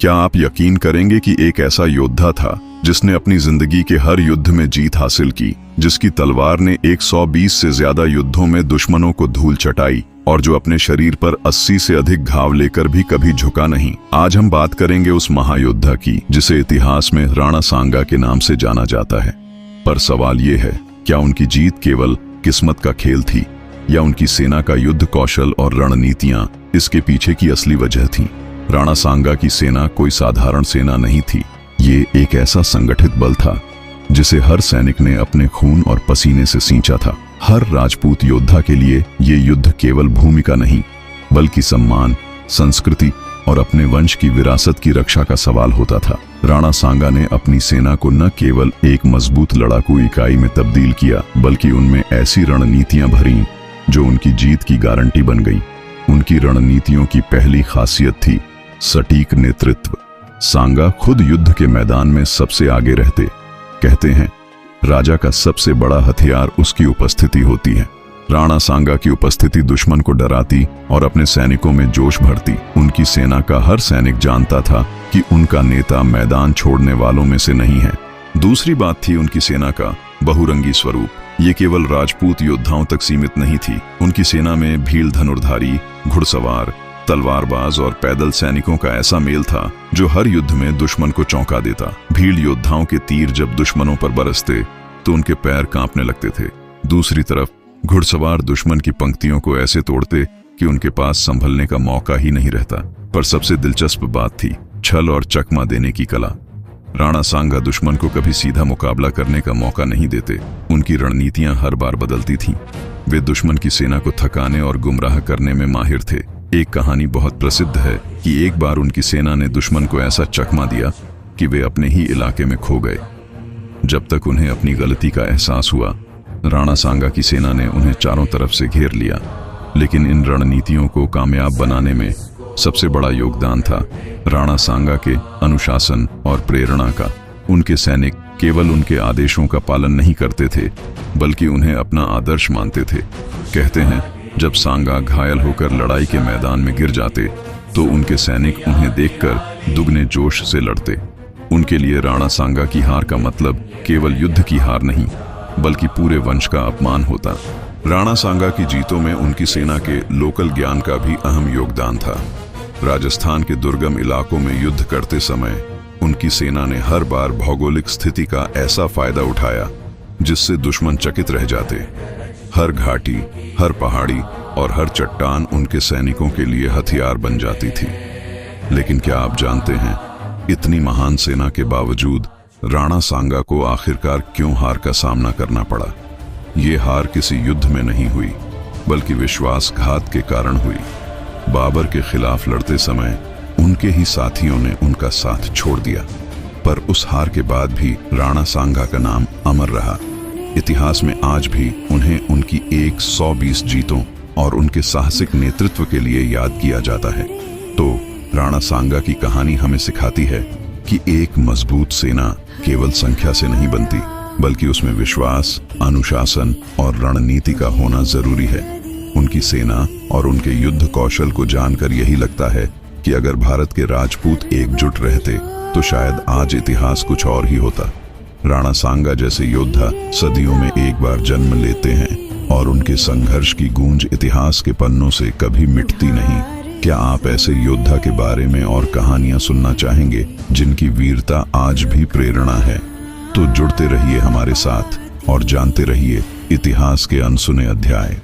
क्या आप यकीन करेंगे कि एक ऐसा योद्धा था जिसने अपनी जिंदगी के हर युद्ध में जीत हासिल की, जिसकी तलवार ने 120 से ज्यादा युद्धों में दुश्मनों को धूल चटाई और जो अपने शरीर पर 80 से अधिक घाव लेकर भी कभी झुका नहीं। आज हम बात करेंगे उस महायोद्धा की जिसे इतिहास में राणा सांगा के नाम से जाना जाता है। पर सवाल ये है, क्या उनकी जीत केवल किस्मत का खेल थी या उनकी सेना का युद्ध कौशल और रणनीतियां इसके पीछे की असली वजह थी? राणा सांगा की सेना कोई साधारण सेना नहीं थी। ये एक ऐसा संगठित बल था जिसे हर सैनिक ने अपने खून और पसीने से सींचा था। हर राजपूत योद्धा के लिए ये युद्ध केवल भूमिका नहीं, बल्कि सम्मान, संस्कृति और अपने वंश की विरासत की रक्षा का सवाल होता था। राणा सांगा ने अपनी सेना को न केवल एक मजबूत लड़ाकू इकाई में तब्दील किया, बल्कि उनमें ऐसी रणनीतियां भरी जो उनकी जीत की गारंटी बन गई। उनकी रणनीतियों की पहली खासियत थी सटीक नेतृत्व। सांगा खुद युद्ध के मैदान में सबसे आगे रहते। कहते हैं, राजा का सबसे बड़ा हथियार उसकी उपस्थिति होती है। राणा सांगा की उपस्थिति दुश्मन को डराती और अपने सैनिकों में जोश भरती। उनकी सेना का हर सैनिक जानता था कि उनका नेता मैदान छोड़ने वालों में से नहीं है। दूसरी बात थी उनकी सेना का बहुरंगी स्वरूप। ये केवल राजपूत योद्धाओं तक सीमित नहीं थी। उनकी सेना में भील धनुर्धारी, घुड़सवार, तलवारबाज और पैदल सैनिकों का ऐसा मेल था जो हर युद्ध में दुश्मन को चौंका देता। भील योद्धाओं के तीर जब दुश्मनों पर बरसते तो उनके पैर कांपने लगते थे। दूसरी तरफ घुड़सवार दुश्मन की पंक्तियों को ऐसे तोड़ते कि उनके पास संभलने का मौका ही नहीं रहता। पर सबसे दिलचस्प बात थी छल और चकमा देने की कला। राणा सांगा दुश्मन को कभी सीधा मुकाबला करने का मौका नहीं देते। उनकी रणनीतियां हर बार बदलती थीं। वे दुश्मन की सेना को थकाने और गुमराह करने में माहिर थे। एक कहानी बहुत प्रसिद्ध है कि एक बार उनकी सेना ने दुश्मन को ऐसा चकमा दिया कि वे अपने ही इलाके में खो गए। जब तक उन्हें अपनी गलती का एहसास हुआ, राणा सांगा की सेना ने उन्हें चारों तरफ से घेर लिया। लेकिन इन रणनीतियों को कामयाब बनाने में सबसे बड़ा योगदान था राणा सांगा के अनुशासन और प्रेरणा का। उनके सैनिक केवल उनके आदेशों का पालन नहीं करते थे, बल्कि उन्हें अपना आदर्श मानते थे। कहते हैं, जब सांगा घायल होकर लड़ाई के मैदान में गिर जाते तो उनके सैनिक उन्हें देखकर दुगने जोश से लड़ते। उनके लिए राणा सांगा की हार का मतलब केवल युद्ध की हार नहीं, बल्कि पूरे वंश का अपमान होता। राणा सांगा की जीतों में उनकी सेना के लोकल ज्ञान का भी अहम योगदान था। राजस्थान के दुर्गम इलाकों में युद्ध करते समय उनकी सेना ने हर बार भौगोलिक स्थिति का ऐसा फायदा उठाया जिससे दुश्मन चकित रह जाते। हर घाटी, हर पहाड़ी और हर चट्टान उनके सैनिकों के लिए हथियार बन जाती थी। लेकिन क्या आप जानते हैं, इतनी महान सेना के बावजूद राणा सांगा को आखिरकार क्यों हार का सामना करना पड़ा? ये हार किसी युद्ध में नहीं हुई, बल्कि विश्वासघात के कारण हुई। बाबर के खिलाफ लड़ते समय उनके ही साथियों ने उनका साथ छोड़ दिया, पर उस हार के बाद भी राणा सांगा का नाम अमर रहा। इतिहास में आज भी उन्हें उनकी 120 जीतों और उनके साहसिक नेतृत्व के लिए याद किया जाता है। तो राणा सांगा की कहानी हमें सिखाती है कि एक मजबूत सेना केवल संख्या से नहीं बनती, बल्कि उसमें विश्वास, अनुशासन और रणनीति का होना जरूरी है। उनकी सेना और उनके युद्ध कौशल को जानकर यही लगता है कि अगर भारत के राजपूत एकजुट रहते तो शायद आज इतिहास कुछ और ही होता। राणा सांगा जैसे योद्धा सदियों में एक बार जन्म लेते हैं और उनके संघर्ष की गूंज इतिहास के पन्नों से कभी मिटती नहीं। क्या आप ऐसे योद्धा के बारे में और कहानियां सुनना चाहेंगे जिनकी वीरता आज भी प्रेरणा है? तो जुड़ते रहिए हमारे साथ और जानते रहिए इतिहास के अनसुने अध्याय।